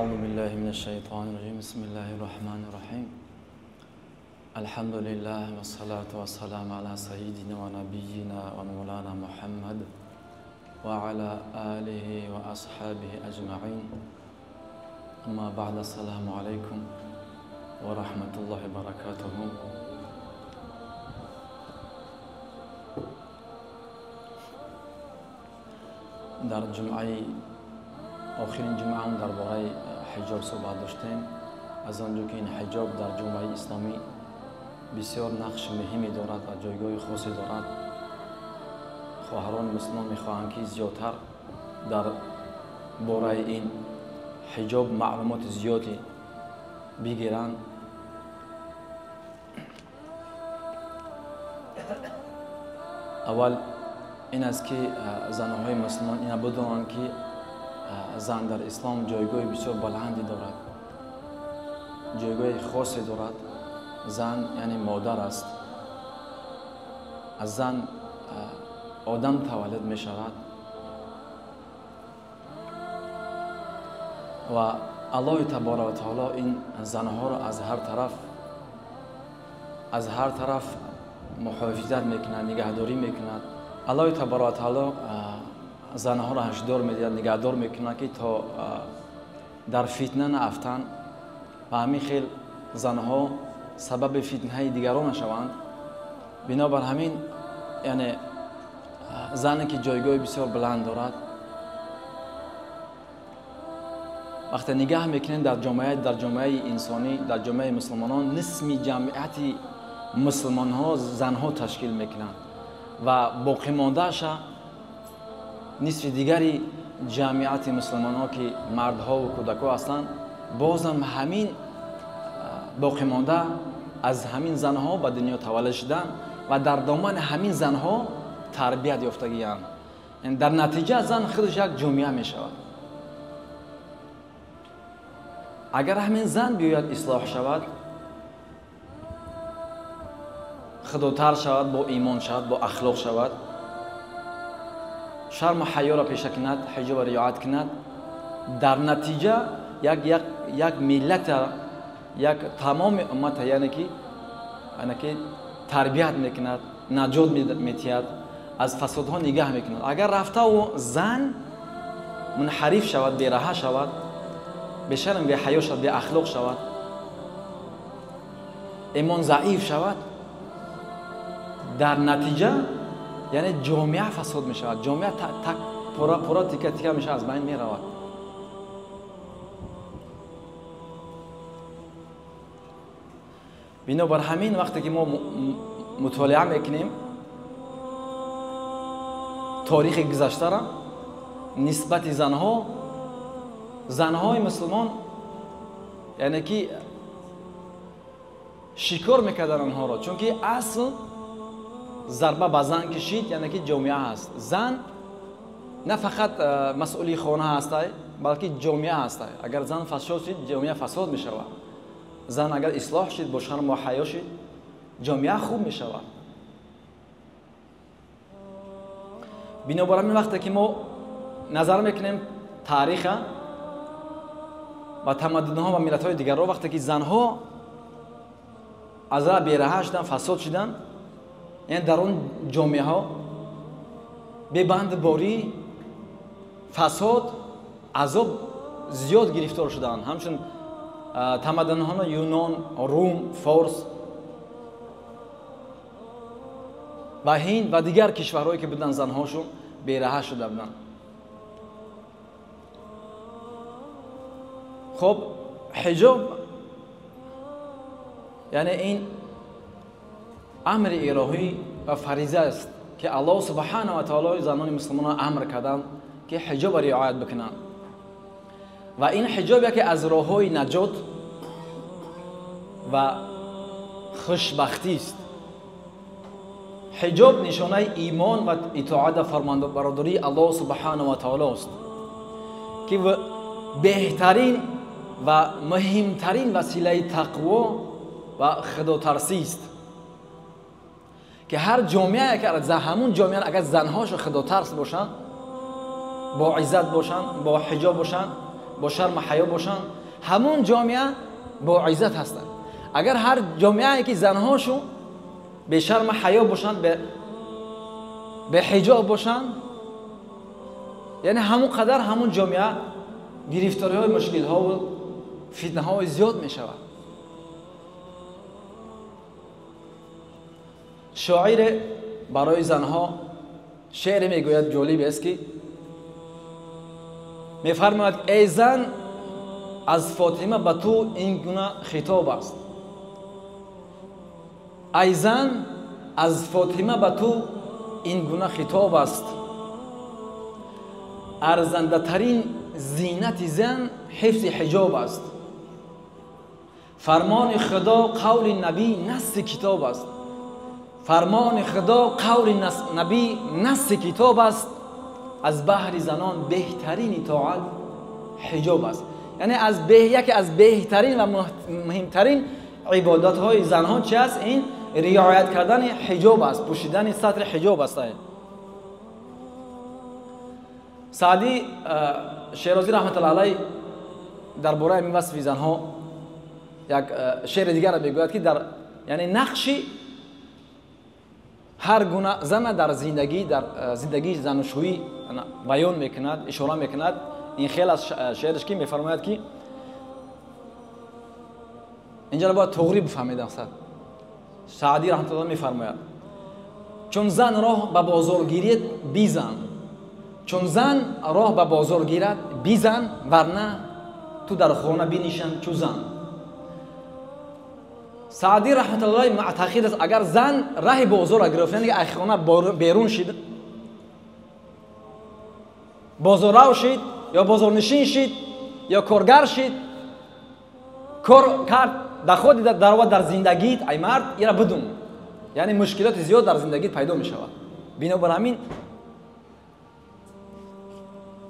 أعوذ بالله من الشيطان الرجيم بسم الله الرحمن الرحيم الحمد لله والصلاة والسلام على سيدنا ونبينا ومولانا محمد وعلى آله وأصحابه أجمعين أما بعد السلام عليكم ورحمة الله وبركاته. در جمعه آخرین جمعه هم درباره حجاب صحبت داشتیم. از آنجا که این حجاب در جامعه اسلامی بسیار نقش مهمی دارد و جایگاه خاصی دارد، خواهران مسلمان میخواهند که زیادتر در باره این حجاب معلومات زیادی بگیرند. اول این است که زنهای مسلمان اینا بدانند که زن در اسلام جایگاه بسیار بلندی دارد، جایگاه خاصی دارد. زن یعنی مادر است. از زن آدم تولد می شود و الله تبارک و تعالی این زنها را از هر طرف محافظت میکند، نگهداری میکند. الله تبارک و تعالی زنها را هشدار میدهد، نگهدار میکند که تا در فتنه نیفتند و همین خیل زنها سبب فتنه دیگران نشوند. بنابر همین یعنی زنی که جایگاه بسیار بلند دارد، وقتی نگاه میکنیم در جامعه انسانی، در جامعه مسلمانان، نصف جمعیت مسلمان ها زنها تشکیل میکنند و باقی ماندهش نصف دیگری جمعیت مسلمان ها که مردها و کودکان هستند، بازم همین باقی مانده از همین زنها به دنیا تولد شدن و در دامن همین زنها تربیت یافتگی‌اند. در نتیجه زن خودش یک جامعه می شود. اگر همین زن بیاید اصلاح شود، خودتر شود، با ایمان شود، با اخلاق شود، شرم و حیا را پیشه کند، حجاب را رعایت کند، در نتیجه یک ملت، یک تمام امت یعنی که تربیت میکند، نجات میتید، از فسادها نگاه میکند. اگر رفته و زن منحرف شود، بی‌رحم شود، به شرم، به حیا شود، به اخلاق شود، ایمان ضعیف شود، در نتیجه یعنی جامعه فساد می شود، جامعه پورا تیکه تیکه میشه، از بین می رود. بنابر همین وقتی که ما مطالعه میکنیم تاریخ گذشته را نسبت زنهای مسلمان یعنی که شکار میکردن آنها را، چون که اصل ضربه به زن کشید یعنی که جامعه هست. زن نه فقط مسئولی خانه هست بلکه جامعه هست. اگر زن فساد شد جامعه فساد می شود. زن اگر اصلاح شد، با شرم و حیا شد، جامعه خوب می شود. بنابر همین وقتی که ما نظر میکنیم تاریخ و تمدن‌ها و ملت‌های دیگر را، وقتی که زنها از راه بی‌رحم شدن، فساد شدن، یعنی در اون جامعه ها به بند باری، فساد، عذاب زیاد گرفتار شدند. همچون تمدن ها یونان، روم، فارس و هند و دیگر کشورهایی که بودن زنهاشون بی‌رحم شده بودند. خب حجاب یعنی این امر الهی و فریضه است که الله سبحانه و تعالی زنان مسلمان امر کردند که حجاب را رعایت بکنند و این حجاب یکی از راه‌های نجات و خوشبختی است. حجاب نشانه ایمان و اطاعت و فرمانبرداری الله سبحانه و تعالی است که بهترین و مهمترین وسیله تقوا و خداترسی است که هر جامعه که همون جامعه اگر زنهاش خداترس باشند، با عزت باشند، با حجاب باشند، با شرم و حیا باشند، همون جامعه با عزت هستند. اگر هر جامعه که زنهاشون به شرم حیا باشند، به حجاب باشند، یعنی همون قدر همون جامعه گرفتاری های مشکل ها و فتنه های زیاد می شود. شاعر برای زنها شعر می گوید جالب است که می فرماید ای زن از فاطمه به تو این گونه خطاب است. ای زن از فاطمه به تو این گونه خطاب است. ارزنده ترین زینت زن حفظ حجاب است. فرمان خدا قول نبی نص کتاب است. فرمان خدا قول نبی نص کتاب است. از بهر زنان بهترین اطاعت حجاب است. یعنی یکی از بهترین و مهمترین عبادت های زنها چی است؟ این رعایت کردن حجاب است، پوشیدن سطر حجاب است. سعدی شیرازی رحمت الله علیه درباره این وصف زنها یک شعر دیگر را میگوید که در یعنی نقشی هر گونه زن در زندگی زناشویی بیان میکند، اشاره میکند. این خیلی از شعرش که میفرماید که اینجا باید توغری بفهمید. سعدی رحمت الله میفرماید چون زن راه به بازار گیرد بیزن، چون زن راه به بازار گیرد بیزن، ورنه تو در خانه بنشین چو زن. سعدی رحمت الله معتقد است اگر زن راه بازار را گرفت، یعنی از خانه بیرون شد، بازار رو شد یا بازار نشین شد یا کارگر شد، کار کرد در خود در زندگیت ای مرد اینا بدون، یعنی مشکلات زیاد در زندگیت پیدا می شود. بنابر همین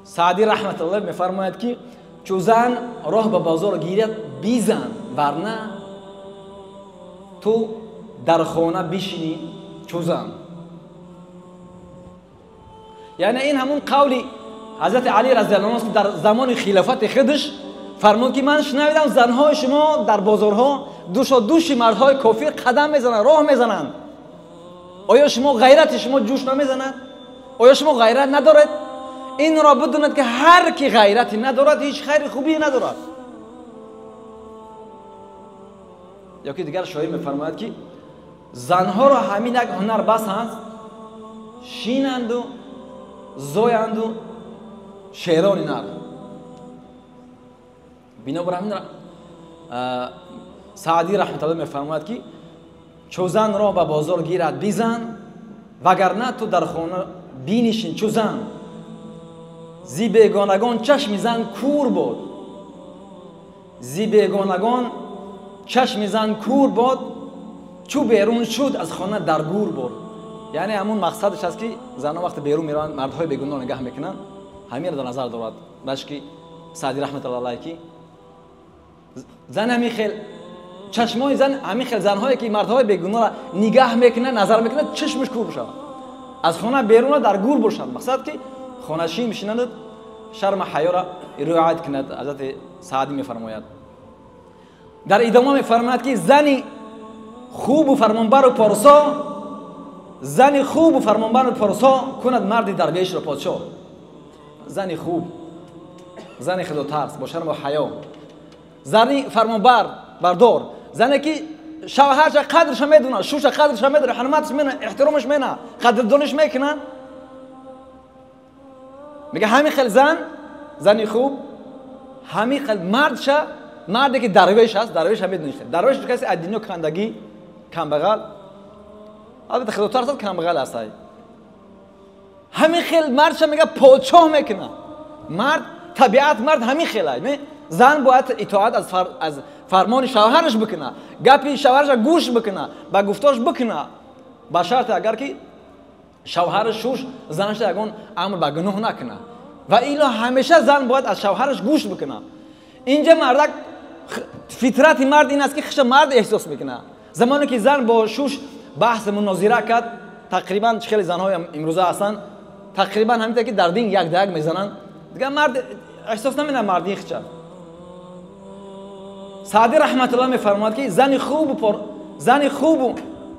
سعدی رحمت الله میفرماید که چو زن راه به بازار گیرد بیزن، ورنه تو در خانه بشینی چو زن. یعنی این همون قولی حضرت علی رضی الله عنه در زمان خلافت خودش فرمود که من شنیدم زنهای شما در بازارها دوش مردهای کافر قدم میزنند، راه میزنند. آیا شما غیرت شما جوش نمیزند؟ آیا شما غیرت ندارد؟ این را بدونید که هر کی غیرتی ندارد هیچ خیر خوبی ندارد. یا که دیگر شاعر میفرماید که زنها را همین یک هنر بس هست، شینند و زویند و شیران نر. بنابر همین سعدی رحمت الله میفرماید که چو زن را به بازار گیرد بیزن، وگرنه تو در خانه بینشین چو زن. زی بیگانگان چشم زن کور بود، زی بیگانگان چشم زن کور بود، چو بیرون شد از خانه در گور بود. یعنی همون مقصدش است که زنها وقت بیرون میرن مردهای بیگناه نگاه میکنن، همین را در نظر دارد. باش که سعدی رحمت الله علیه که زن همین خیل چشمای زن همین خیل زنهایی که مردهای بیگناه را نگاه میکنن نظر میکنن چشمش کور بشه، از خانه بیرون در گور باشند. مقصد که خانه شین بشینند، شرم حیا را رعایت کند. حضرت سعدی میفرماید در ادامه میفرماید که زنی خوب و فرمانبر و پارسا، زنی خوب و فرمانبر و پارسا کند مرد درویش را پادشاه. زنی خوب، زنی خدا ترس با شرم و حیا، زنی فرمانبر بردار، زنی که شوهرش قدرش میدونه، شوش قدرش میدونه، حرمتش میدونه، احترامش میدونه، قدردانش میکنه. میگه همین خیل زنی خوب، همین خیل مردشه، مردی که درویش هست. درویش هم میدونید درویش کسی از دنیا کندگی کمبغل، البته خدا ترس کمبغل است. همین خیل مردشه میگه پادشاه میکنه. مرد طبیعت مرد همین خیله. زن باید اطاعت از فرمان شوهرش بکنه، گپی شوهرش گوش بکنه، با گفتارش بکنه، با شرط اگر که شوهرش شوش زنش یگان امر به گناه نکنه. و ایلا همیشه زن باید از شوهرش گوش بکنه. اینجا مردک فطرت مرد این است که خش مرد احساس میکنه. زمانی که زن با شوش بحث مناظره کرد، تقریبا خیلی زنهای امروزه هستن تقریبا همین که در دین یک دگ میزنن، دیگه مرد احساس نمیکنه مردی خچ. سعدی رحمت الله میفرماد که زن خوب و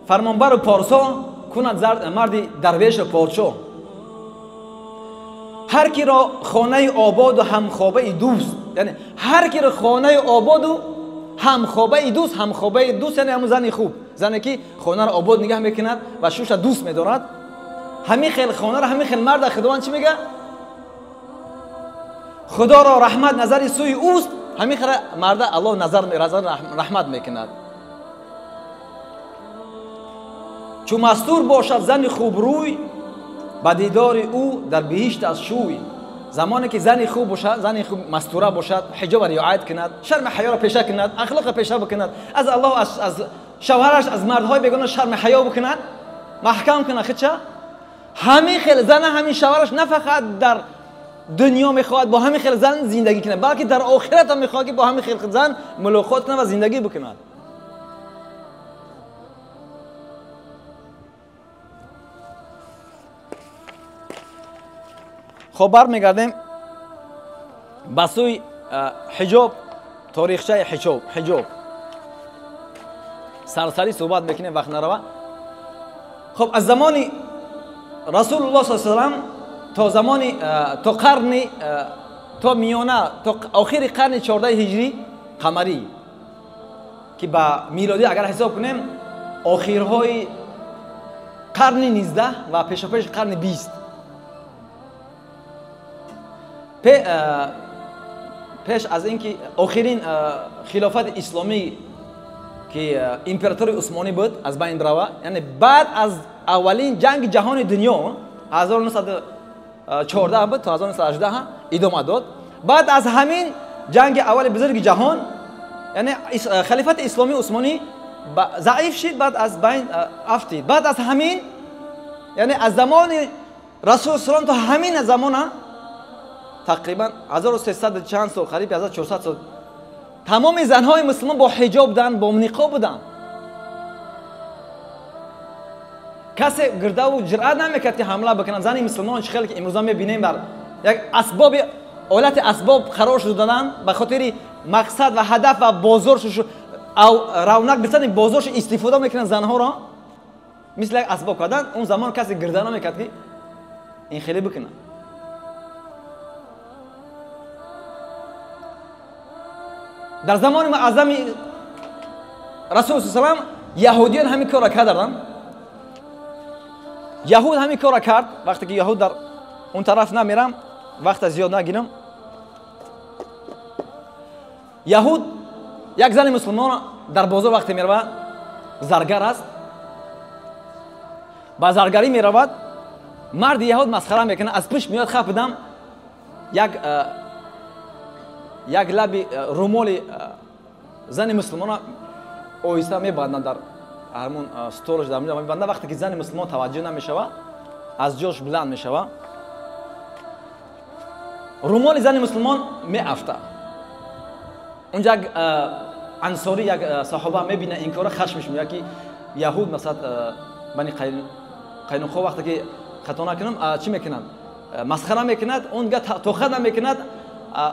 فرمانبر و پارسا کند مرد درویش و پادشاه. هر کی را خانه آباد و همخوابه دوست، یعنی هر کی را خانه آباد و همخوابه دوست یعنی همون زن خوب، زنی که خانه را آباد نگه میکند و شوش دوست میدارد، همین خیل خانه را همین خیل مرد خداوند چی میگه؟ خدا را رحمت نظر سوی اوست، همین خیل مرد الله نظر رحمت میکند. چون مستور باشد زن خوب روی، با دیدار او در بهشت از شوی. زمانی که زن خوب باشد، زن خوب مستوره باشد، حجاب را رعایت کند، شرم حیا را پیشه کند، اخلاق را پیشه بکند، از الله از شوهرش از مردهای بیگانه شرم حیا بکند، محکم کند خودش، همین خیل زن همین شوهرش نه فقط در دنیا میخواهد با همین خیل زن زندگی کند، بلکه در آخرت هم میخواهد که با همین خیل زن ملاقات کند و زندگی بکند. خب برمیگردیم به سوی حجاب، تاریخچه حجاب سرسری صحبت میکنیم وقت نروه. خب از زمان رسول الله صلی الله علیه و تا زمان تا میانه تا آخر قرن 14 هجری قمری که با میلادی اگر حساب کنیم آخرهای قرن 19 و پیش قرن 20 پیش از اینکه آخرین خلافت اسلامی که امپراتور عثمانی بود از بین بروه، یعنی بعد از اولین جنگ جهان دنیا 1914 بود تا 1918 ادامه داد. بعد از همین جنگ اول بزرگ جهان یعنی خلافت اسلامی عثمانی ضعیف شد، بعد از بین افتید. بعد از همین یعنی از زمان رسول الله تا همین زمان تقریبا 1300 چند سال، قریب 1400 سال تمام زنهای مسلمان با حجاب بودن، با نقاب بودن. کسی گرده و جرأت نمیکرد که حمله بکنن. زن مسلمان چه خیلی که امروز میبینیم بر یک اسباب اولت اسباب قرار شده دادن به خاطر مقصد و هدف و بازارش او رونق بسن بازارش استفاده میکنن زنها را مثل یک اسباب کردن. اون زمان کسی گرده نمیکرد که این خیلی بکنن. در زمان معظم رسول صلی الله علیه و یهودیان همین کار را کردن. یهود همین کار را کرد. وقتی که یهود در اون طرف نمیرم، وقت زیاد نگیرم. یهود یک زن مسلمان در بازار وقتی میرود، زرگر است، با زرگری میرود، مرد یهود مسخره میکنه، از پیش میاد خف بدم یک لب رومال زن مسلمان اویسته میبندن در همون استورش در اونجا میبندن. وقتی که زن مسلمان توجه نمیشوه، از جاش بلند میشوه، رومال زن مسلمان میافته. اونجا یک انصاری یک صحابه میبینه این کار، خشمش میاد که یهود مثلا بنی قینوقا وقتی که خطا نکنم چی میکنن، مسخره میکند، اونجا توخه نمیکند،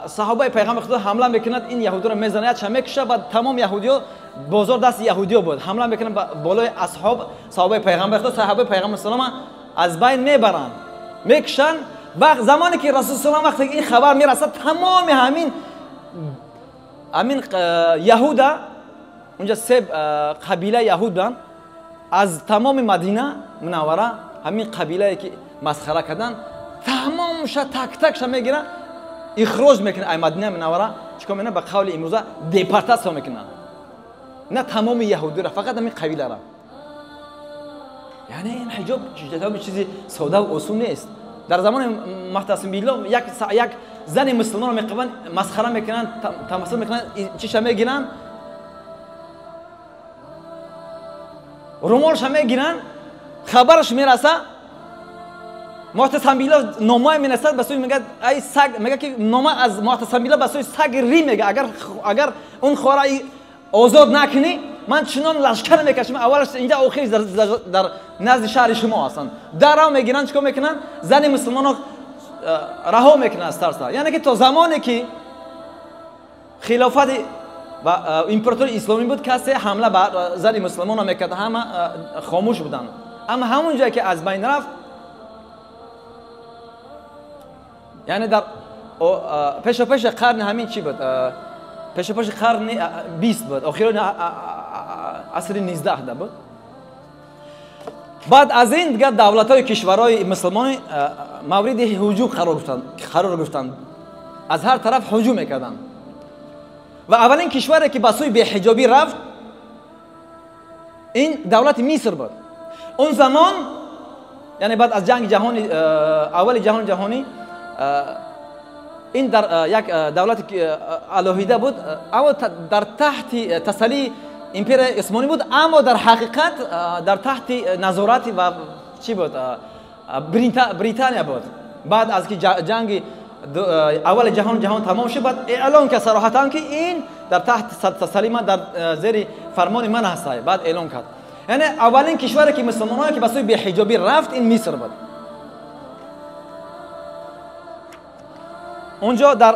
صحابه پیغمبر خدا حمله میکند، این یهودی را میزنه، چه میکشه. بعد تمام یهودی‌ها بازار دست یهودی‌ها بود، حمله میکنن بالای صحابه پیغمبر خدا، صحابه پیغمبر سلام از بین میبرن، میکشن. وقت زمانی که رسول سلام وقتی این خبر میرسد، تمام همین یهودا، اونجا سه قبیله یهود بودن از تمام مدینه منوره، همین قبیله که مسخره کردن تمامش تک تکش میگیرن، اخراج میکنن از مدینه منوره. چیکار میکنن؟ به قول امروزه دیپارتاسیون میکنن، نه تمام یهودی را، فقط همین قبیله را. یعنی این حجاب چیزی ساده و آسون نیست. در زمان معتصم بالله یک زن مسلمان را میقبن مسخره میکنن، تمثیل میکنن، چیش میگیرن، رومالش میگیرن، خبرش میرسه، معتصم بالله نامه مینویسد، به سوی میگه ای سگ، میگه که نامه از معتصم بالله به سوی سگ ری میگه، اگر اون خواره آزاد نکنی من چنان لشکر میکشم، اولش اینجا آخرش در نزد شهر شما هستن. درو میگیرن، چیکار میکنن؟ زن مسلمانو رها میکنن از ترس. یعنی که تا زمانی که خلافت و امپراتور اسلامی بود کسی حمله بر زن مسلمان میکرد همه خاموش بودن. اما همون جایی که از بین رفت، یعنی در پیش قرن همین چی بود، پیش قرن 20 بود، آخرین عصر 19 بود. بعد از این دیگر دولت‌های کشورهای مسلمان مورد هجوم قرار گرفتند، از هر طرف هجوم میکردند و اولین کشوری که به سوی بی‌حجابی رفت این دولت مصر بود. اون زمان یعنی بعد از جنگ جهانی اول جهانی این در یک دولت الهیده بود، اما در تحت تسلی امپرای عثمانی بود، اما در حقیقت در تحت نظارت و چی بود، بریتانیا بود. بعد از که جنگ اول جهان تمام شد، بعد اعلان کرد صراحتاً که این در تحت تسلی من در زیر فرمان من هست. بعد اعلان کرد، یعنی اولین کشوری که مسلمانان که به سوی بی‌حجابی رفت این مصر بود. اونجا در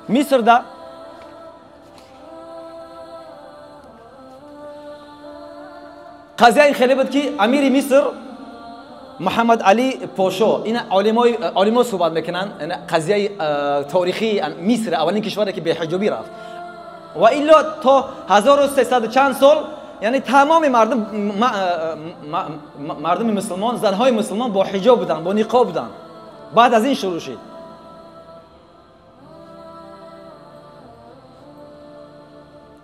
مصر در قضیه این خیلی بود که امیر مصر محمد علی پاشا، این علما صحبت میکنن، این قضیه تاریخی مصر اولین کشوری که بی‌حجابی رفت و الا تا 1300 چند سال یعنی تمام مردم مسلمان، زنهای مسلمان با حجاب بودن، با نقاب بودن. بعد از این شروع شد.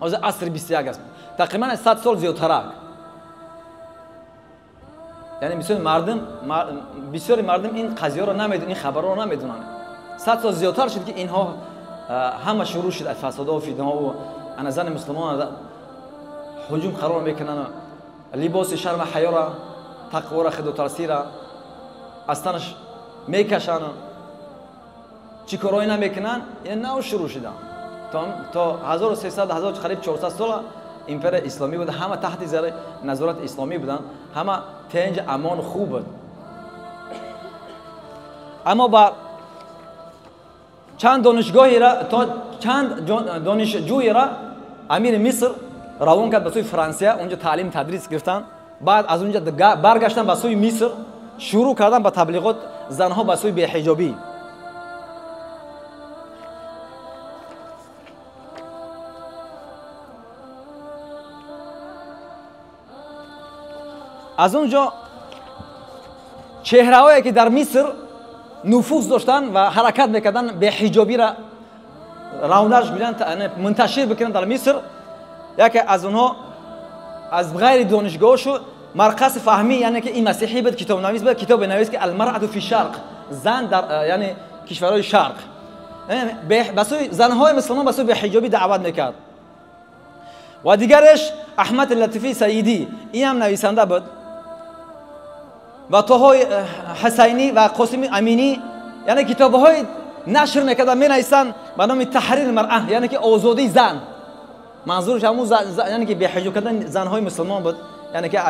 از عصر 21 است، تقریبا 100 سال زیادتر. یعنی بسیاری مردم این قضیه را نمیدونن، این خبر را نمیدونن. 100 سال زیادتر شد که اینها همه شروع شد، فساد و فتنه و زن مسلمان هجوم قرار میکنن، لباس شرم حیا را، تقوا را، خد و ترسی را از تنش میکشن، چی کارایی نمیکنن. این نو شروع شدن تا 1300 قریب 400 سال امپرای اسلامی بود، همه تحت زیر نظارت اسلامی بودن، همه تنج امان خوب بود. اما با چند دانشگاهی را تا چند دانشجویی را امیر مصر روان کرد به سوی فرانسه، اونجا تعلیم تدریس گرفتن. بعد از اونجا برگشتن به سوی مصر، شروع کردن با تبلیغات زنها به سوی بی‌حجابی. از اونجا چهره‌هایی که در مصر نفوذ داشتن و حرکت میکردن بی‌حجابی را رونج بدن، منتشر بکنن در مصر، یکی از اونها از غیر دانشگاهشو مرکز فهمی، یعنی که این مسیحی بود، کتاب نویس بود، کتاب نویس که المرأة فی الشرق، زن در یعنی کشورهای شرق، بسوی زنهای مسلمان بسوی بی‌حجابی دعوت میکرد. و دیگرش احمد لطیفی سیدی، این هم نویسنده بود، و طاهای حسینی و قاسم امینی، یعنی کتاب‌های نشر میکردن، مینویسن به نام تحریر المرأة، یعنی که آزادی زن. منظورش همون یعنی که بی‌حجاب کردن زنهای مسلمان بود، یعنی که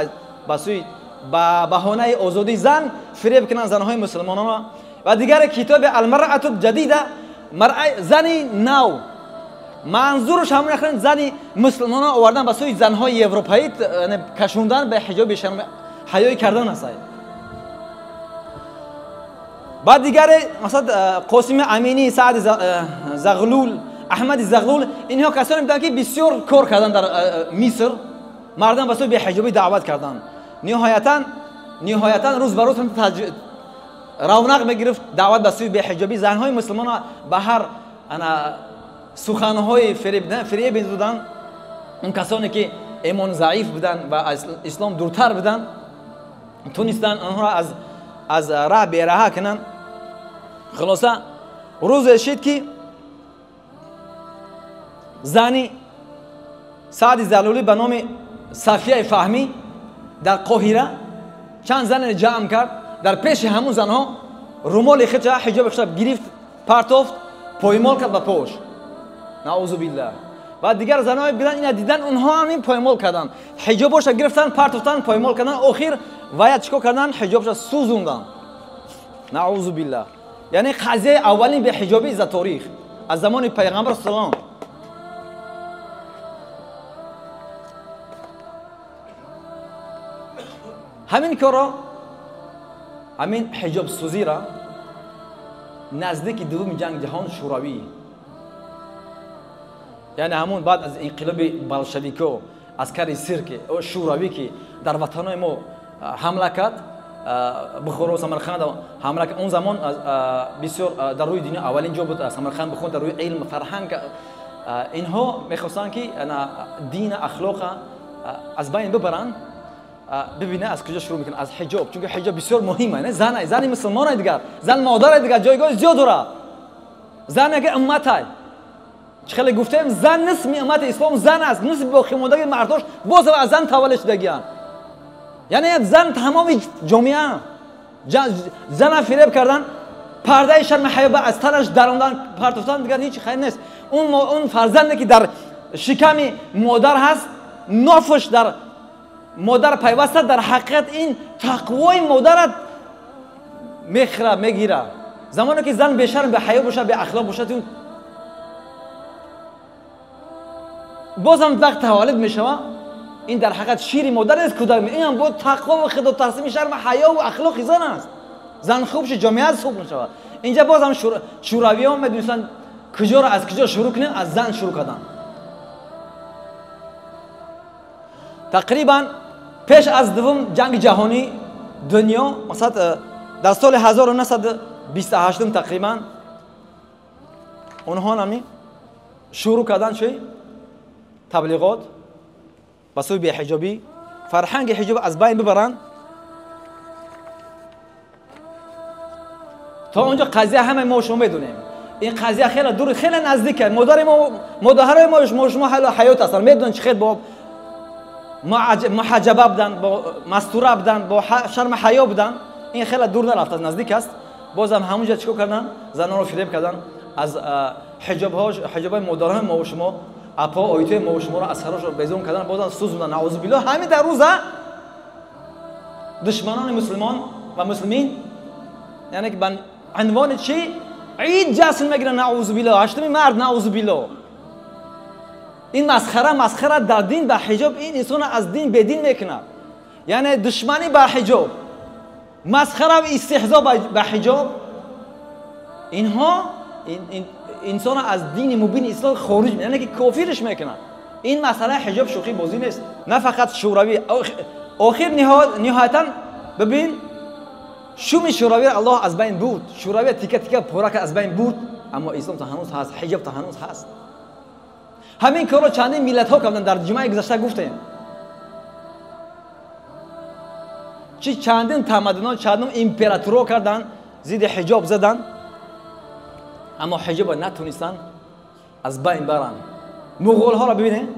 بسوی با بهانه آزادی زن فریب کنن زنهای مسلمانان. و دیگر کتاب المرأة الجدیده، زنی نو، منظورش همون اخرین زنی مسلمانان آوردن بسوی زنهای اروپایی، یعنی کشوندن به حجاب شرم حیایی کردن است. بعد دیگر مثلا قاسم امینی، سعد زغلول، احمد زغلول، اینها کسانی بودند که بسیار کار کردن در مصر، مردم بسوی بی‌حجابی دعوت کردن. نهایتا روز به روز رونق میگرفت دعوت بسوی بی‌حجابی. زنهای مسلمان به هر سخنهای فریب بودن، اون کسانی که ایمان ضعیف بودن و از اسلام دورتر بودن تونستن آنها را از راه بی‌رها کنن. خلاصه روز شد که زنی سعد زغلولی به نام صفیه فهمی در قاهره چند زن جمع کرد، در پیش همون زنها رومال خودش حجاب خودش گرفت، پرتافت، پایمال کرد به پاش. نعوذ بالله. و دیگر زنهای بیدن اینا دیدن، اونها هم این پایمال کردن، حجابش گرفتن، پرتافتن، پایمال کردن، آخر باید چیکار کردن؟ حجابش سوزوندن. نعوذ بالله. یعنی قضیه اولین بی‌حجابی از تاریخ، از زمان پیغمبر صلی الله علیه و همین کارا همین حجاب سوزی را نزدیک دوم جنگ جهان شوروی، یعنی همون بعد از انقلاب بلشویکو عسکر سرک شوروی که در وطنای ما حمله کرد، بخارا و سمرقند حمله کرد. اون زمان بسیار در روی دنیا اولین جا بود سمرقند بخون در روی علم فرهنگ. اینها میخواستن که دین اخلاق از بین ببرن. ببینه از کجا شروع میکنه؟ از حجاب، چون حجاب بسیار مهمه. نه زن مسلمان دیگر، زن مادر دیگر جایگاه زیاد داره. زن اگه امت های خیلی گفتیم زن نصف امت اسلام زن است، نصف باقی مانده مرداش باز از زن تولد شدگیان. یعنی زن تمام جامعه زن فریب کردن، پرده شرم حیا از تنش دراندن پرتفتن، دیگر هیچ خیر نیست. اون فرزندی که در شکم مادر هست، نافش در مادر پیوسته، در حقیقت این تقوای مادرت میگیره. زمانی که زن به شرم به حیا باشه، به اخلاق باشه، بازم وقت تولد میشوه، این در حقیقت شیر مادر است. کودک این هم با تقوا و خدا و ترسیم شرم حیا و اخلاق زن است. زن خوب شه جامعه خوب میشه. اینجا بازم شوروی ها میدونستن کجا را از کجا شروع کنن، از زن شروع کردن. تقریبا پیش از دوم جنگ جهانی دنیا، مثلا در سال 1928 تقریبا اونها نمی شروع کردن چی؟ تبلیغات بسوی به حجابی، فرهنگ حجاب از بین ببرن. تا اونجا قضیه همه ما شما میدونیم. این قضیه خیلی دور، خیلی نزدیکه. مادرای ما شما حیات هستن، میدونن چه خیلی با محجبه بودن، با مستوره بودن، با شرم حیا بودن. این خیلی دور نرفت، از نزدیک است. بازم همونجا چیکار کردن؟ زنان رو فریب کردن، از حجابای مادرای ما و شما، اپا آیته ما و شما را از سرش بیزون کردن، بازم سوزوندن. نعوذ بالله. همین در روزه دشمنان مسلمان و مسلمین، یعنی که به عنوان چی؟ عید جشن میگیرن. نعوذ بالله. 8 مرد. نعوذ بالله. این مسخره در دین به حجاب، این انسان از دین به دین میکنه. یعنی دشمنی به حجاب، مسخره و استهزاء به حجاب، اینها انسان از دین مبین اسلام خارج، یعنی که کافرش میکنه. این مسئله حجاب شوخی بازی نیست. نه فقط شوروی، آخر نهایتا ببین شوم شوروی الله از بین بود. شوروی تیکه تیکه پاره که از بین بود، اما اسلام تا هنوز هست، حجاب تا هنوز هست. همین کارو چندین ملت ها کردن. در جمعه گذشته گفتیم چی چندین تمدن‌ها، چندین امپراتورها کردن، زیر حجاب زدن، اما حجاب نتونستن از بین برن. مغول ها را ببینید،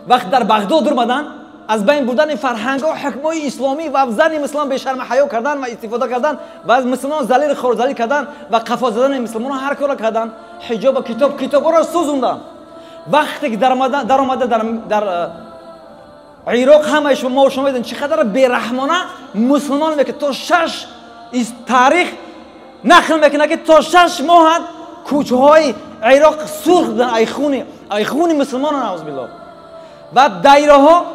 وقت در بغداد اومدن، از بین بردن فرهنگ ها حکمای اسلامی و زن مسلمان به شرم حیا کردن و استفاده کردن و از مسلمان ذلیل خورذلی کردن و قفا زدن مسلمان ها هر کار کردن. حجاب و کتاب را سوزوندن. وقتی که در اومده در عراق همه شما میدونید چقدر بیرحمانه مسلمان میگه. تا 6 تاریخ نقل میکنه که تا 6 ماه کوچه های عراق سرخ بودن، ای خون مسلمان ها. نعوذ بالله. و دایره ها،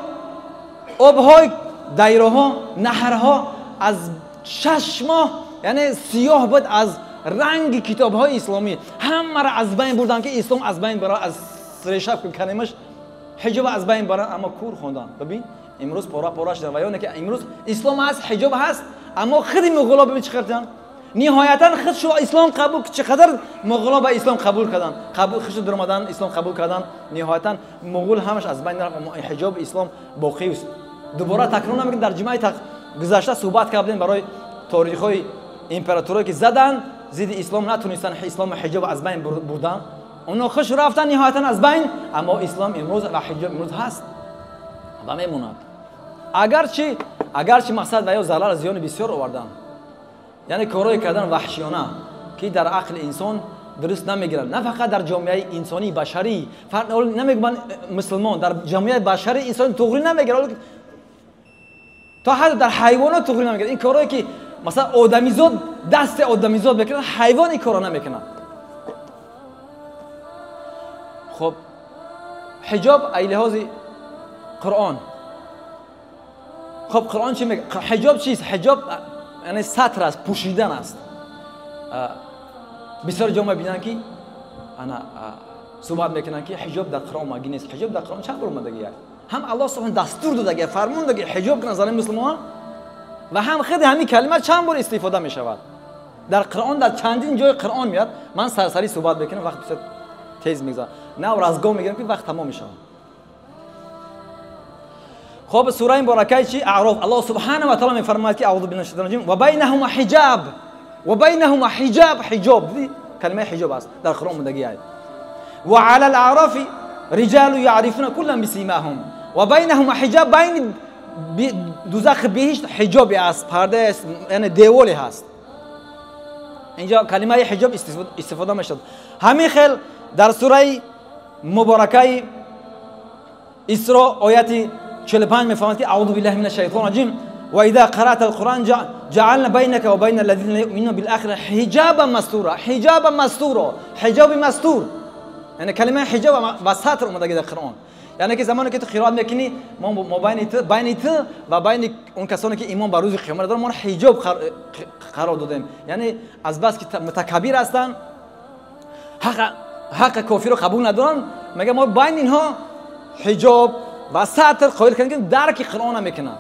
آبهای دایره ها، نهرها از 6 ماه یعنی سیاه بود از رنگ کتاب های اسلامی. همه را از بین بردن که اسلام از بین بره. از سر شب کنیمش حجاب از بین بره، اما کور خوندن. ببین امروز پارا شدن. و یعنی که امروز اسلام هست، حجاب هست، اما خیلی مغولا ببین چه کردن. نهایتا خودشو اسلام قبول، چقدر مغولا به اسلام قبول کردن، خودشو در اومدن اسلام قبول کردن. نهایتا مغول همش از بین رفت، اما حجاب اسلام باقی است. دوباره تکرار نمیگم. در جمعه گذشته صحبت کردیم برای تاریخ‌های امپراتورایی که زدن زید اسلام، نتونستن اسلام حجاب از بین بردن. اونا خوش رفتن نهایتا از بین، اما اسلام امروز و حجاب امروز هست و میموند. اگرچه مقصد و یا ضرر زیان بسیار آوردن، یعنی کارهای کردن وحشیانه که در عقل انسان درست نمیگیرن. نه فقط در جامعه انسانی بشری، نمیگم مسلمان، در جامعه بشری انسان طغری نمیگیره، تا حد در حیوانات طغری نمیگیره. این کارهایی که مثلا آدمیزاد دست آدمیزاد بکنه، حیوان این کارا نمیکنه. خب حجاب ای لحاظ قرآن خب قرآن چی میگه؟ حجاب چیست؟ حجاب یعنی ستر است، پوشیدن است. بسیار جامعه بینن که انا صحبت میکنن که حجاب در قرآن مگی نیست. حجاب در قرآن چند بار اومده؟ هم الله سبحانه دستور داده، فرمون داده حجاب کنن زنان مسلمان، و هم خود همین کلمه چند بار استفاده می شود در قرآن. در چندین جای قرآن میاد. من سرسری صحبت بکنم، وقت بسیار تیز میگذره، نه رازگاه میگیرم که وقت تمام میشه. خب سوره مبارکه چی؟ اعراف. الله سبحانه و تعالی میفرماید که اعوذ بالله من الشیطان الرجیم و بینهما حجاب، و بینهما حجاب کلمه حجاب است در قرآن اومدگی است. و علی الاعراف رجال یعرفون کلا بسیماهم، و بینهما حجاب، بین دوزخ بهشت حجابی است، پرده است، یعنی دیوالی هست. اینجا کلمه حجاب استفاده میشد. همین خیل در سوره مبارکه اسراء آیت 45 میفرماید که اعوذ بالله من الشیطان الرجیم و اذا قرأت القرآن جعلنا بینک و بین الذین لا یؤمنون بالآخرة حجابا مستورا. حجابا مستورا، حجاب مستور، یعنی کلمه حجاب با ستر اومده در قرآن. یعنی که زمانی که تو قرائت میکنی ما بین تو و بین اون کسانی که ایمان به روز قیامت دارن ما حجاب قرار دادیم. یعنی از بس که متکبر هستن، حق کافر رو قبول ندارن، میگه ما بین اینها حجاب و ستر قائل کردیم که درک قرآن میکنن.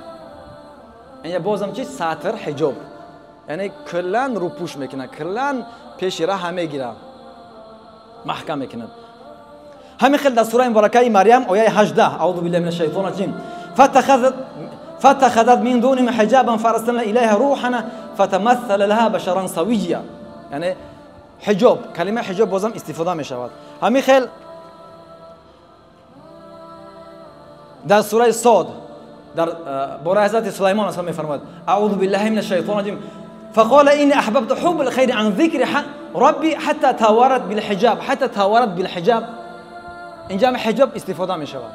این بازم چی؟ ستر حجاب، یعنی کلا رو پوش میکنن، کلا پیش راه میگیرن، محکم میکنن. همین خیلی در سوره مبارکه مریم آیه 18 اعوذ بالله من الشیطان الرجیم فاتخذت من دونهم حجابا فارسلنا الیها روحنا فتمثل لها بشرا سویا. یعنی حجاب، کلمه حجاب بازم استفاده می شود. همین خیلی در سوره صاد در باره حضرت سلیمان اصلا می فرماید اعوذ بالله من الشیطان الرجیم فقال اینی احببت حب الخیر عن ذکر ربی حتی تاورت بالحجاب. اینجا حجاب استفاده می شود.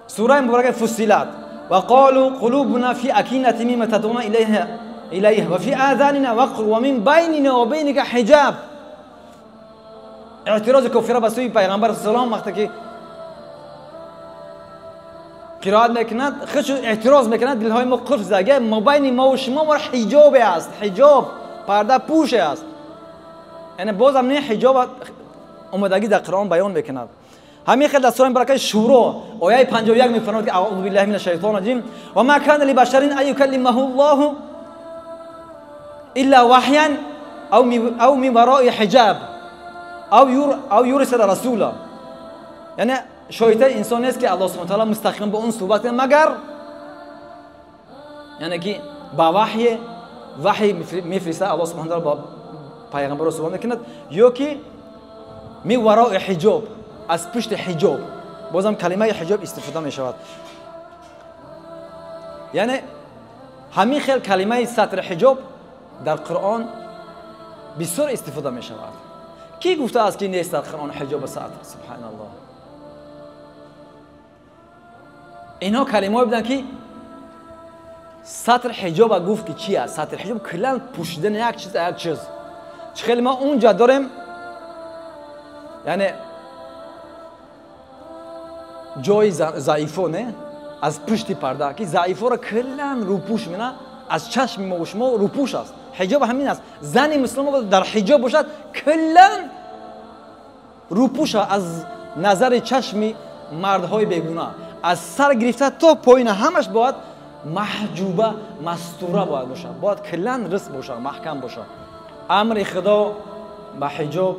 سوره مبارکه فصلت و قالوا قلوبنا فی اکینة مما تدعونا الیه و فی آذاننا وقر و من بیننا و بینک حجاب. اعتراض کفار به سوی پیغمبر صلی الله علیه و آله وقتی که قرائت میکند خودش اعتراض میکند، دلهای ما قفل زده، ما بین ما و شما حجاب است، حجاب پرده پوش است. یعنی باز هم نه حجاب اومدگی در قرآن بیان میکند. همین خیلی در سوره مبارکه شورا آیه 51 میفرماید که اعوذ بالله من الشیطان الرجیم و ما کان لبشر ان یکلمه الله الا وحیا او من وراء حجاب او یرسل رسولا. یعنی شایسته انسان است که الله سبحانه و تعالی مستقیما با اون صحبت کنه مگر یعنی که با وحی میفرسته الله سبحانه و تعالی با پیغمبر رو صحبت میکند، یا که می وراء حجاب، از پشت حجاب. بازم کلمه حجاب استفاده می شود. یعنی همین خیلی کلمه ستر حجاب در قرآن بسیار استفاده می شود. کی گفته است که نیست در قرآن حجاب ستر؟ سبحان الله. اینها کلمه بودن که ستر حجاب گفت که چی است؟ ستر حجاب کلا پوشیدن یک چیز. خیلی ما اونجا داریم یعنی جای ضعیفا نه از پشت پرده که ضعیفا را کلا روپوش می‌کنه، از چشم ما و شما روپوش است. حجاب همین است. زن مسلمان در حجاب باشد کلا روپوش از نظر چشم مردهای بیگناه، از سر گرفته تا پایین همش باید محجوبه مستوره باید باشه، باید کلا رس باشه، محکم باشه. امر خدا به حجاب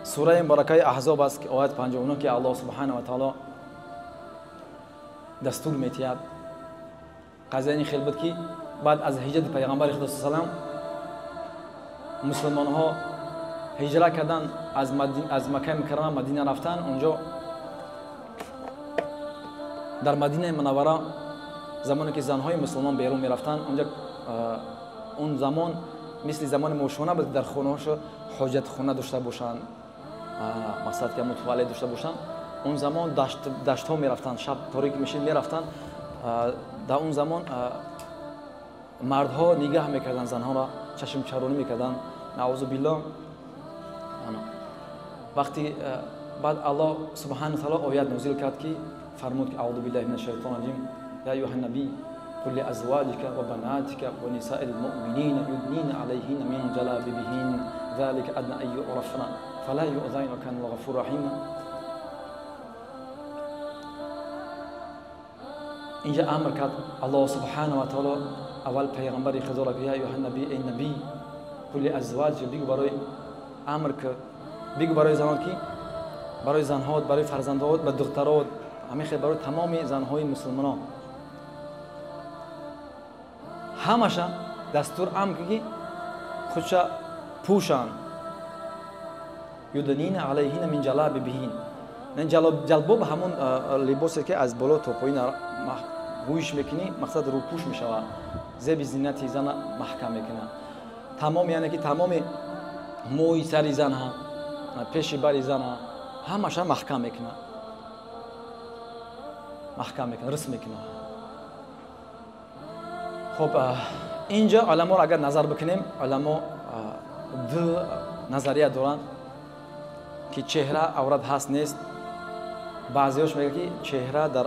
سوره مبارکه احزاب است که آیت 59 که الله سبحانه و تعالی دستور میتید. قضیه این خیلی بود که بعد از هجرت پیغمبر خدا صلی الله علیه و مسلمان ها هجرت کردن، از مکه مکرمه مدینه رفتن. اونجا در مدینه منوره زمانی که زنهای مسلمان بیرون میرفتن، اونجا اون زمان مثل زمان موشونه بود، در خونه هاشو حاجت خونه داشته باشن، مقصد که متوالد داشته باشن. اون زمان دشت ها میرفتن، شب تاریک میشین میرفتن. در اون زمان مردها نگاه میکردن زنها را، چشم چرانی میکردن. نعوذ بالله. وقتی بعد الله سبحانه و تعالی آیت نازل کرد که فرمود که اعوذ بالله من الشیطان الرجیم یا ایها النبی قل لازواجك وبناتك ونساء المؤمنين يدنين عليهن من جلابيبهن ذلك ادنى ان يعرفن فلا يؤذين وكان الله غفورا رحيما. اینجا امر کرد الله سبحانه و تعالی اول پیغمبر خدا را که یا ایها النبی ای نبی قل لازواجك بگو برای امر که بگو برای زنان کی برای زنها برای فرزندان و دخترات همین خیلی برای تمام زنهای مسلمانان همشان دستور امر که خودشا پوشان یدنین علیهن من جلابیبهن. این جلباب همون لباسی که از بالا تا پایین رویش میکنی مقصد رو پوش میشه و زیب زینت زن محکم میکنه. تمام یعنی که تمام موی سر زن ها پیش بر زن ها همشان محکم میکنه رسم میکنه. خب اینجا علما را اگر نظر بکنیم علما دو نظریه دارن که چهره عورت هست نیست. بعضیش میگه که چهره در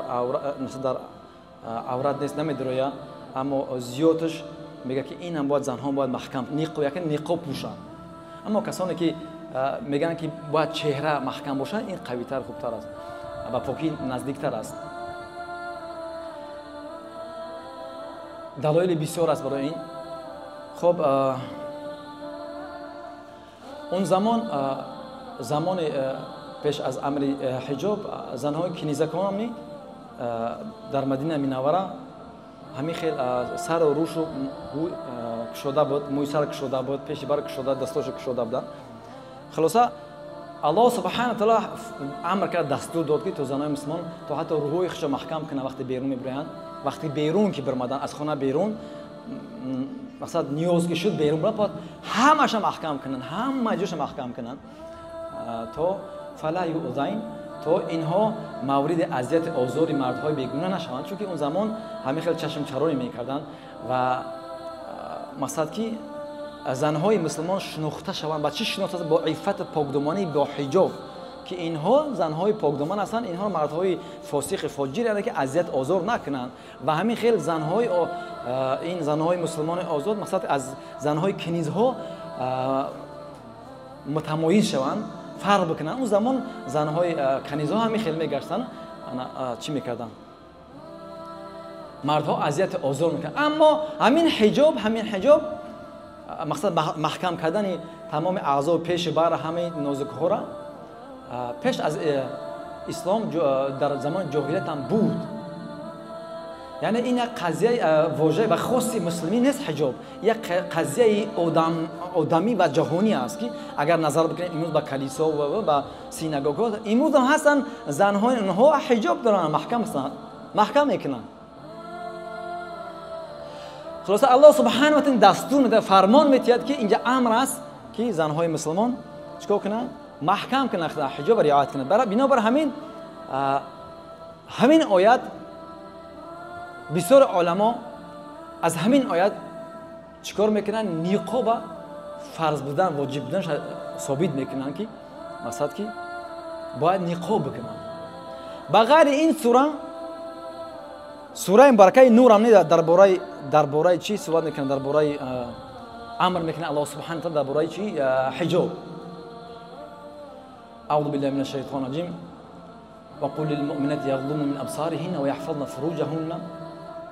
عورت نیست نمیدرویا، اما زیادش میگه که این هم باید زنها باید محکم نقاب پوشن. اما کسانی که میگن که باید چهره محکم باشن این قوی تر خوبتر است و پاکی نزدیکتر است. دلایل بسیار است برای این. خب اون زمان پیش از امر حجاب زنهای کنیزکان در مدینه منوره همین خیلی سر و روش کشوده بود، موی سر کشوده بود، پیش بر کشوده، دستاش کشوده بودن. خلاصه الله سبحانه و تعالی امر کرد، دستور داد که تو زنای مسلمان تو حتی روحی خودش محکم کنه وقتی بیرون میبرن، وقتی بیرون که برمدن از خانه بیرون مقصد نیاز که شد بیرون برن همش محکم کنن، همه جوش محکم کنن تو فلا یؤذین، تو اینها مورد اذیت آزار مردهای بیگانه نشوند. چون که اون زمان همین خیلی چشم چرانی میکردن و مقصد که زنهای مسلمان شناخته شوند. با چی شناخته؟ با عفت پاکدامنی، با حجاب، که اینها زنهای پاکدامن هستند، اینها مردهای فاسق فاجر هستند که اذیت آزار نکنند. و همین خیلی این زنهای مسلمان آزاد مقصد از زنهای کنیزها متمایز شوند، فرق بکنن. اون زمان زنهای کنیزها همین خیلی میگشتن چی میکردن؟ مردها اذیت آزار میکردن. اما همین حجاب مقصد محکم کردن تمام اعضا پیش بر همه نازک ها را پیش از اسلام در زمان جاهلیت هم بود. یعنی این قضیه واژه و خاصی مسلمی نیست. حجاب یک قضیه آدمی و جهانی است که اگر نظر بکنید امروز با کلیسا و با سینگاگ‌ها امروز هم هستن زنهای اونها حجاب دارن، محکم هستن، محکم میکنن. خلاصه الله سبحانه و تعالی دستور میده، فرمان میتید که اینجا امر است که زنهای مسلمان چیکار کنن؟ محکم کنن، حجاب رعایت کنن. بنابر همین آیات بسیار علما از همین آیات چیکار میکنن؟ نقاب فرض بودن، واجب بودن ثابت میکنن که مقصد که باید نقاب بکنن. بغیر این سوره مبارکه نور هم نه درباره چی صحبت میکنه؟ درباره امر میکنه الله سبحانه و تعالی درباره چی؟ حجاب. اعوذ بالله من الشیطان الرجیم وقل للمؤمنات یغضضن من ابصارهن ويحفظن فروجهن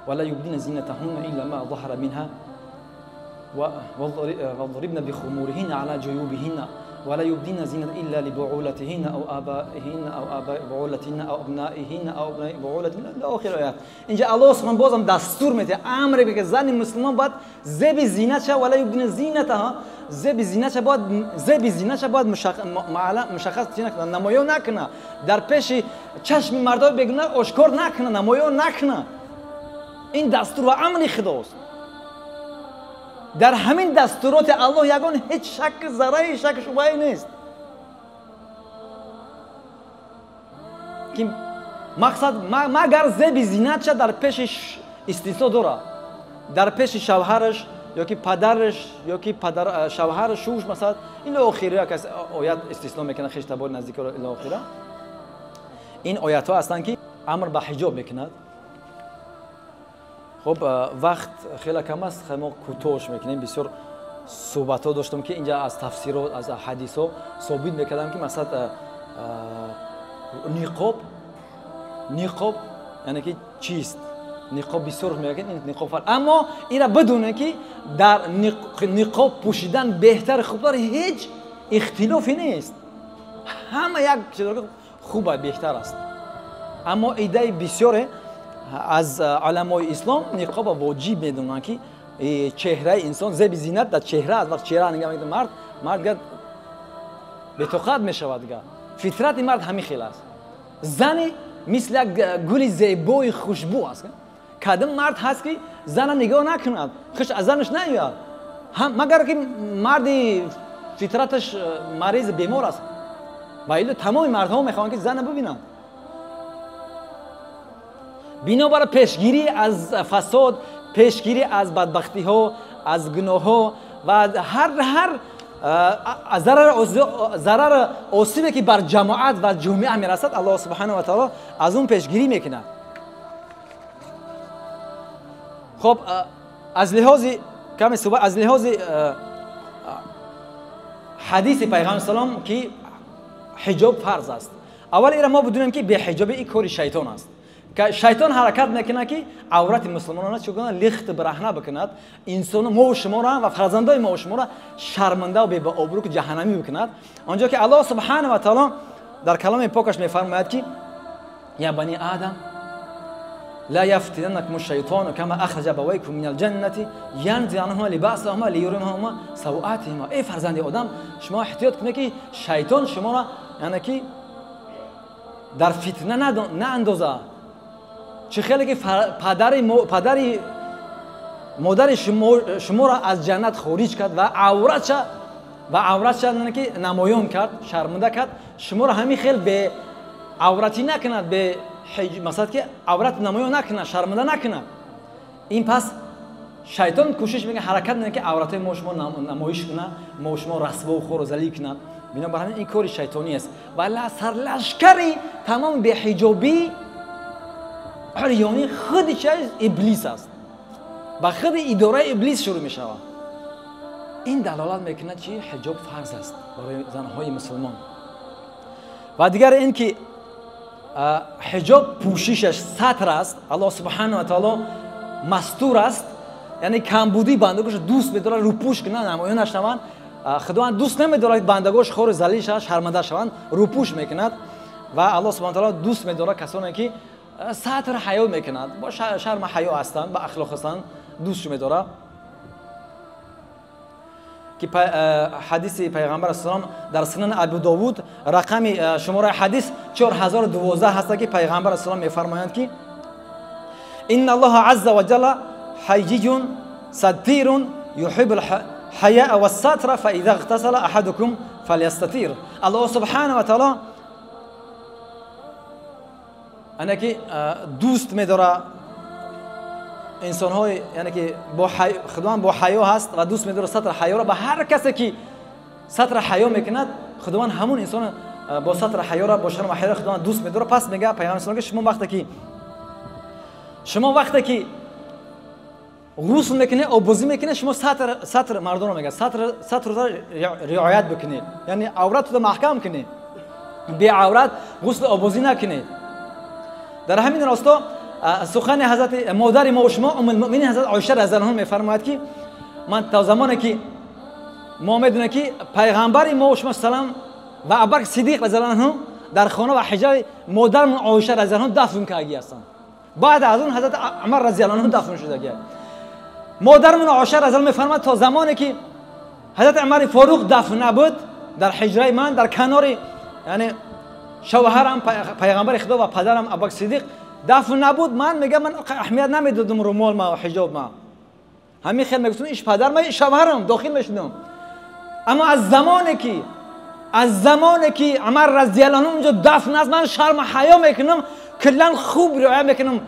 ولا يبدين زينتهن الا ما ظهر منها وضربن بخمورهن على جيوبهن ولا يبدين زينة الا لبعولتهن او آبائهن او آباء بعولتهن او ابنائهن او ابناء بعولتهن الى آخر آیات. اینجا الله سبحانه بازم دستور میده، امر میده که زن مسلمان باید زیب زینت شه، ولا یبدین زینتها، زیب زینت باید مشخص نکنه، نمایان نکنه، در پیش چشم مردای بیگانه آشکار نکنه، نمایان نکنه. این دستور و امر خداست. در همین دستورات الله یگان هیچ ذره شک شبهه‌ای نیست که مقصد مگر زیب زینت شد در پیش استثنا داره، در پیش شوهرش یا که پدرش یا که شوهر شوش مثلا این آخره که آیات استثنا میکنه خیش تبار نزدیک الی آخره. این آیات ها هستن که امر به حجاب میکند. خب وقت خیلی کم است، خیلی ما کوتاهش میکنیم. بسیار صحبت ها داشتم که اینجا از تفسیر و از حدیث ها ثابت میکردم که مثلا نقاب یعنی که چیست؟ نقاب بسیار میگن این نقاب فرق، اما اینا بدونه که در نقاب پوشیدن بهتر خوبتر هیچ اختلافی نیست. همه یک چیز خوبه بهتر است. اما ایده بسیاره از علمای اسلام نقاب واجب میدونن که چهره انسان زیب زینت در چهره است. وقت چهره نگاه میکنه مرد به طاقت میشود. فطرت مرد همین خیلی است. زن مثل یک گل زیبای خوشبو است. کدام مرد هست که زن نگاه نکند خوش از زنش نیاد، مگر که مرد فطرتش مریض بیمار است. ولی تمام مردها میخوان که زن ببینن. بنابراین پیشگیری از فساد، پیشگیری از بدبختی ها، از گناه ها و هر ضرر آسیبی که بر جماعت و جامعه میرسد، الله سبحانه و تعالی از اون پیشگیری میکند. خب از لحاظ حدیث پیغمبر سلام که حجاب فرض است. اول اینا ما بدونیم که به حجاب این کار شیطان است که شیطان حرکت میکنه که عورت مسلمانان چگونه لخت برهنه بکند، انسان ما و شما را و فرزندای ما و شما را شرمنده و به آبرو جهنمی بکند. آنجا که الله سبحانه و تعالی در کلام پاکش میفرماید که یا بنی آدم لا يفتننكم الشيطان كما اخرج ابويكم من الجنه ينزع عنهما لباسهما ليريهما سوءاتهما. ای فرزند آدم شما احتیاط کنید که شیطان شما را یعنی که در فتنه نه اندازه. چه خیلی که پدری مادر شما را از جنت خارج کرد و عورتش یعنی که نمایان کرد، شرمنده کرد. شما را همین خیلی به عورتی نکند، به مثلا که عورت نمایان نکنه، شرمنده نکنه. این پس شیطان کوشش میکنه حرکت میکنه که عورت ما شما نمایش کنه، ما شما رسوا و خور و ذلیل کنه. بنابراین این کار شیطانی است و سرلشکری تمام به حجابی عریانی خود چیز ابلیس است. با خود اداره ابلیس شروع میشه. این دلالت میکنه که حجاب فرض است برای زنهای مسلمان. و دیگر این که حجاب پوششش ستر است. الله سبحانه و تعالی مستور است، یعنی کمبودی بندگانش دوست می‌داره روپوش کنه، نمایان نشوند. خداوند دوست نمی‌داره بندگانش خور ذلیل شوند، شرمنده شوند، روپوش میکند. و الله سبحانه و تعالی دوست می‌داره کسانی که ستر حیا میکنند، با شرم حیا هستند، با اخلاق هستند، دوست می‌داره. که حدیث پیغمبر اسلام در سنن ابو داوود رقم شماره حدیث 4012 هست که پیغمبر اسلام میفرمایند که ان الله عز وجل حیی ستیر یحب الحیاء والستر فاذا اغتسل احدكم فليستتر. الله سبحانه و تعالی انا که دوست می‌داره انسان های یعنی که خداوند با حیا هست و دوست می‌داره ستر حیا را. به هر کسی که ستر حیا میکند خداوند همون انسان با ستر حیا را با شرم و حیا خداوند دوست می‌داره. پس میگه پیامبر اسلام که شما وقتی که غسل میکنید او بازی میکنید شما ستر مردم رو میگه ستر رو رعایت بکنید، یعنی عورت رو محکم کنید، بی عورت غسل او بازی نکنید. در همین راستا سخن حضرت مادر ما و شما ام المؤمنین حضرت عایشه رضی الله عنها میفرماید که من تا زمانی که ما میدونم که پیغمبر ما و شما سلام و ابوبکر صدیق رضی الله عنه در خانه و حجاب مادر من عایشه رضی الله عنها دفن کردی هستند. بعد از اون حضرت عمر رضی الله عنه دفن شده که مادر من عایشه رضی الله عنها میفرماید تا زمانی که حضرت عمر فاروق دفن نبود در حجره من در کنار یعنی شوهرم پیغمبر خدا و پدرم ابوبکر صدیق دفن نبود، من اهمیت نمیدادم رومال ما و حجاب ما. همین خیلی میگفتم ایش پدر من شوهرم داخل میشدم. اما از زمانی که عمر رضی الله عنه اونجا دفن است من شرم و حیا میکنم، کلا خوب رعایت میکنم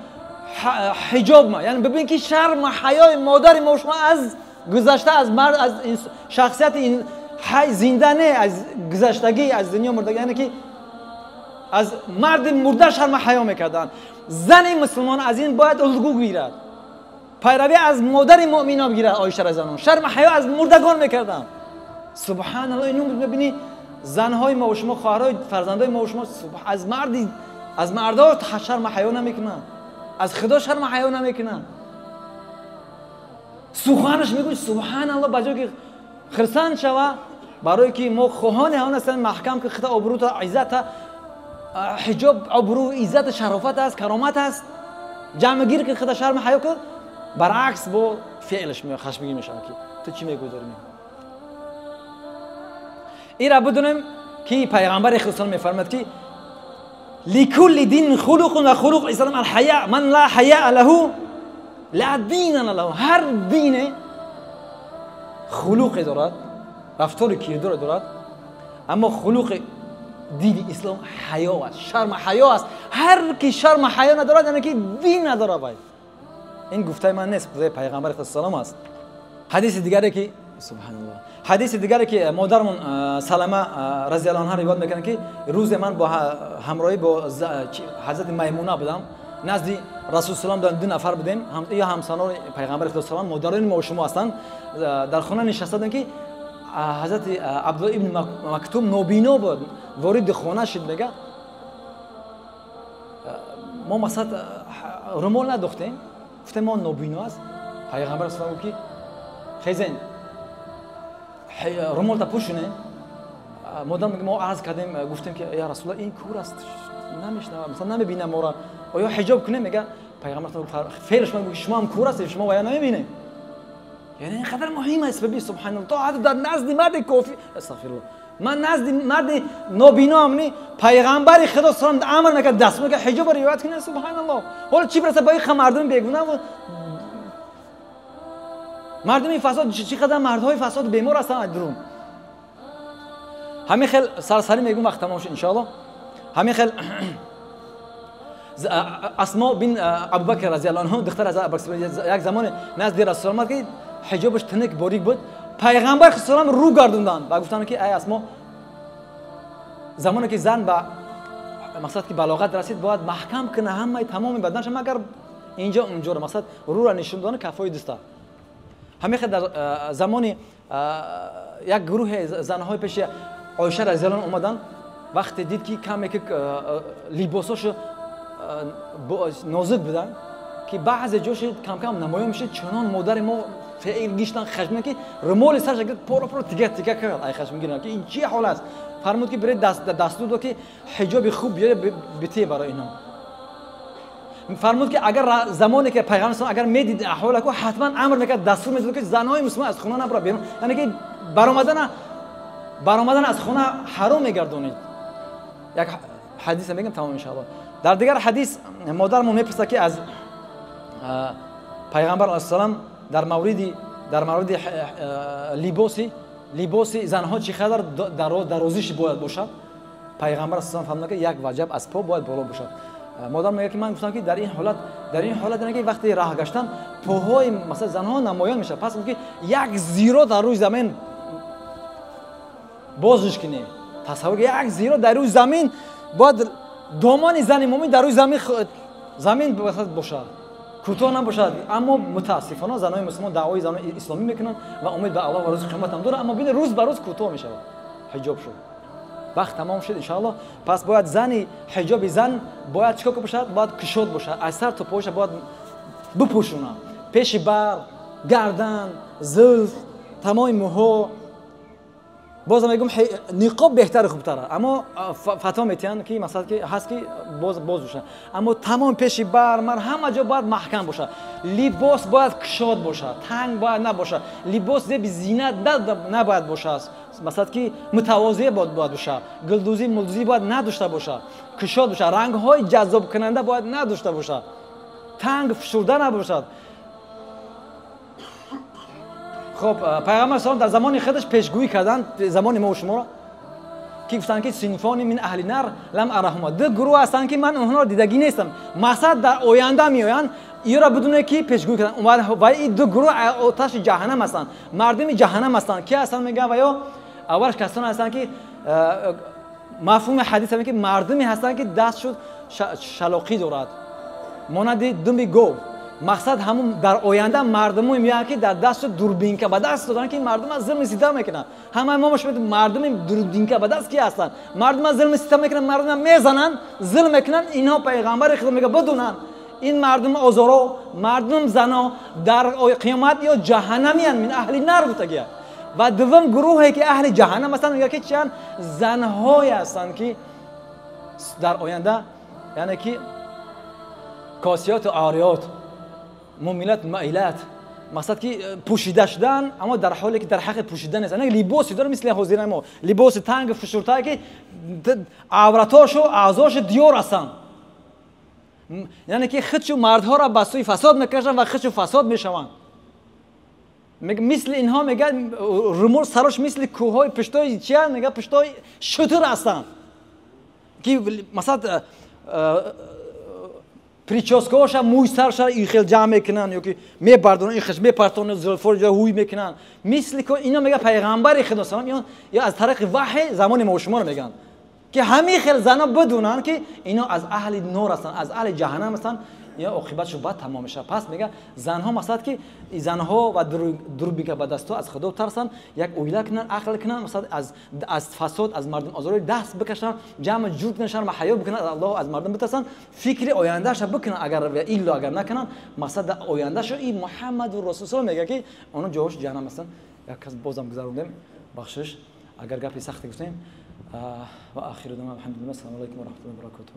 حجاب ما. یعنی ببین که شرم و حیا مادر ما شما از گذشته از مرد از شخصیت این حی زنده نه، از گذشتگی از دنیا مردگی، یعنی که از مرد مرده شرم حیا میکردن. زن مسلمان از این باید الگو گیرد، پیروی از مادر مؤمنان بگیرد. عایشه رضی الله عنها شرم حیا از مردگان میکردن. سبحان الله. اینو ببینید زنهای ما و شما، خواهرای فرزندای ما و شما از مردا شرم حیا نمیکنن، از خدا شرم حیا نمیکنن. سخنش میگوید سبحان الله، بجای که خرسان شوه برای که ما خواهان آن هستند محکم که خدا آبرو تا عزت، حجاب آبرو عزت شرافت است، کرامت است، جمع گیر که خدا شرم حیا کرد، برعکس با فعلش میاد خشمگین میشه که تو چی میگذاری. این را بدونیم که پیغمبر خدا میفرماد که لکل دین خلق و خلق اسلام الحیاء، من لا حیاء له لا دین له. هر دین خلق دارد، رفتار کردار دارد، اما خلق دین اسلام حیا است، شرم حیا است. هر کی شرم حیا ندارد یعنی که دین ندارد. باید این گفته من نیست، گفته پیغمبر خدا سلام است. حدیث دیگری که سبحان الله، حدیث دیگری که مادرمون سلمه رضی الله عنها روایت میکنه که روز من با همراهی با حضرت میمونه بودم نزد رسول سلام، دو نفر بودیم، یا همسنان پیغمبر خدا سلام، مادران ما و شما هستند. در خانه نشسته بودن که حضرت عبدالله ابن مکتوم نابینا بود، وارد خانه شد. میگه ما مثلا رومال نداختیم، گفتیم ما نابینا است. پیغمبر سلام گفت که خیزین رومال تا پوشونه. مادام میگه ما عرض کردیم، گفتیم که یا رسول الله این کور است، نمیشنوه، مثلا نمیبینه ما را، آیا حجاب کنه؟ میگه پیغمبر فعلش میگه شما هم کور هستید، شما ویا نمیبینه. یعنی اینقدر مهم است. ببین سبحان الله، تو حتی در نزد مرد کافی، استغفر الله، من نزد مرد نابینا امنی پیغمبر خدا سلام امر میکرد دست میگه حجاب روایت کنه. سبحان الله. حالا چی برسه با این مردم بیگونه و مردم فساد، چی قدر مردهای فساد بیمار هستن درون. همین خیلی سرسری میگم وقت تمام شد ان شاء الله. همین خیلی اسماء بن ابوبکر رضی الله عنه دختر از ابوبکر یک زمان نزد رسول الله که حجابش تنک باریک بود، پیغمبر صلی الله علیه و رو گردوندن و گفتن که ای اسماء، زمانی که زن به مقصد که بلاغت رسید باید محکم کنه همه تمام بدنش، مگر اینجا اونجا مقصد رو را نشون دادن کفای دستا. همین در زمان یک گروه زنهای پیش عایشه رضی الله عنها اومدن، وقتی دید که کمی که لباسش نازک بودن که بعضی جاش کم کم نمایان میشه، چنان مادر ما فعل گیشتن خشمگین که رمال سرش پرو تیکه تیکه کرد. ای خشمگین که این چی حال است؟ فرمود که برید دستور داد که حجاب خوب بیاره بته برای اینا. فرمود که اگر زمانی که پیغمبر اگر میدید احوال کو حتما امر میکرد، دستور میداد که زنهای مسلمان از خونه نبره بیرون، یعنی که برآمدن از خونه حرام میگردونید. یک حدیث میگم تمام ان شاء الله. در دیگر حدیث مادرمون میپرسه که از پیغمبر علیه السلام در مورد لباس زنها چقدر درازیش باید باشد. پیغمبر علیه السلام فرمود که یک وجب از پا باید بالا باشد. مادام میگه که من گفتم که در این حالت یعنی که وقتی راه گشتن پاهای مثلا زنها نمایان میشه، پس میگه یک زیرو در روی زمین بازش کنه. تصور که یک زیرو در روی زمین باید دامان زن مومن در روی زمین باشد، کوتاه نباشد. اما متاسفانه زنای مسلمان دعوای زنای اسلامی میکنن و امید به الله و روز قیامت هم داره، اما ببین روز به روز کوتاه میشه حجاب شد. وقت تمام شد ان شاء الله. پس باید زنی حجاب زن باید چیکار باشد؟ باید کشاد باشد، از سر تا پاش باید بپوشونه، پیش بر، گردن، زلف، تمام موها. باز میگم نقاب بهتره خوبتره، اما فتوا میتین که مثلا که هست که باز باشه، اما تمام پیش بر من همه جا باید محکم باشه. لباس باید کشاد باشه، تنگ باید نباشه، لباس زیب زینت نباید باشه، مثلا که متواضع باید باشه، گلدوزی ملدوزی باید نداشته باشه، کشاد باشه، رنگ های جذاب کننده باید نداشته باشه، تنگ فشرده نباشد. خب پیغمبر اسلام در زمان خودش پیشگویی کردن زمان ما و شما را که گفتن که صنفان من اهل نار لم ارهما، دو گروه هستند که من اونها را دیدگی نیستم، مقصد در آینده میآیند. این را بدونه که پیشگویی کردن و این دو گروه آتش جهنم هستند، مردم جهنم هستند. کی هستند؟ میگه و یا اولش کسانی هستند که مفهوم حدیث همین که مردمی هستن که دستشون شلاقی دارد مانند دم گاو. مقصد همون در آینده مردمی میان که در دست دوربینکه به دست دارن که مردم از ظلم ستم میکنن. همه ما مشهد مردم دوربینکه به دست کی هستن؟ مردم از ظلم ستم میکنن، مردم میزنن، ظلم میکنن. اینها پیغمبر خدا میگه بدونن این مردم آزارا، مردم زنا در قیامت یا جهنمیان، من اهل نار بودگی. و دوم گروهی که اهل جهنم مثلا میگه که چند زنهایی هستند که در آینده، یعنی که کاسیات و عاریات، ممیلات مائلات، مقصد که پوشیده شدن اما در حالی که در حق پوشیدن نیست. یعنی لباسی داره مثل حاضرین ما، لباس تنگ فشرده که عورتاش و اعضاش دیار هستند. یعنی که خودشو مردها را به سوی فساد میکشن و خودشو فساد میشوند. مثل اینها میگه رمول سرش مثل کوههای پشتای چیه؟ میگه پشتای شتر هستند که مثلا پریچاسکاش موی سرش این خیلی جمع میکنن یا که میبردن این خشم میپرتون زلفور جا هوی میکنن. مثل که اینا میگه پیغمبر خدا سلام یا از طریق وحی زمان ما شما رو میگن که همه خیلی زنا بدونن که اینا از اهل نور هستن، از اهل جهنم هستن، یا عاقبتشو بعد تمام میشه. پس میگه زنها مثلا که زنها و دوربینکه به دستو از خدا ترسن، یک اویله کنن، عقل کنن، مثلا از فساد، از مردم آزاری دست بکشن، جمع جور کنن، شرم حیا بکنن، از الله از مردم بترسن، فکر آیندهش بکنن. اگر ایلا اگر نکنن مقصد آیندهش این محمد و رسول الله میگه که اونا جاش جهنم هستن. یک کس بازم گذروندم، بخشش اگر گپی سختی گفتیم. و آخر دعوانا الحمد لله. السلام علیکم و رحمت الله و برکاته.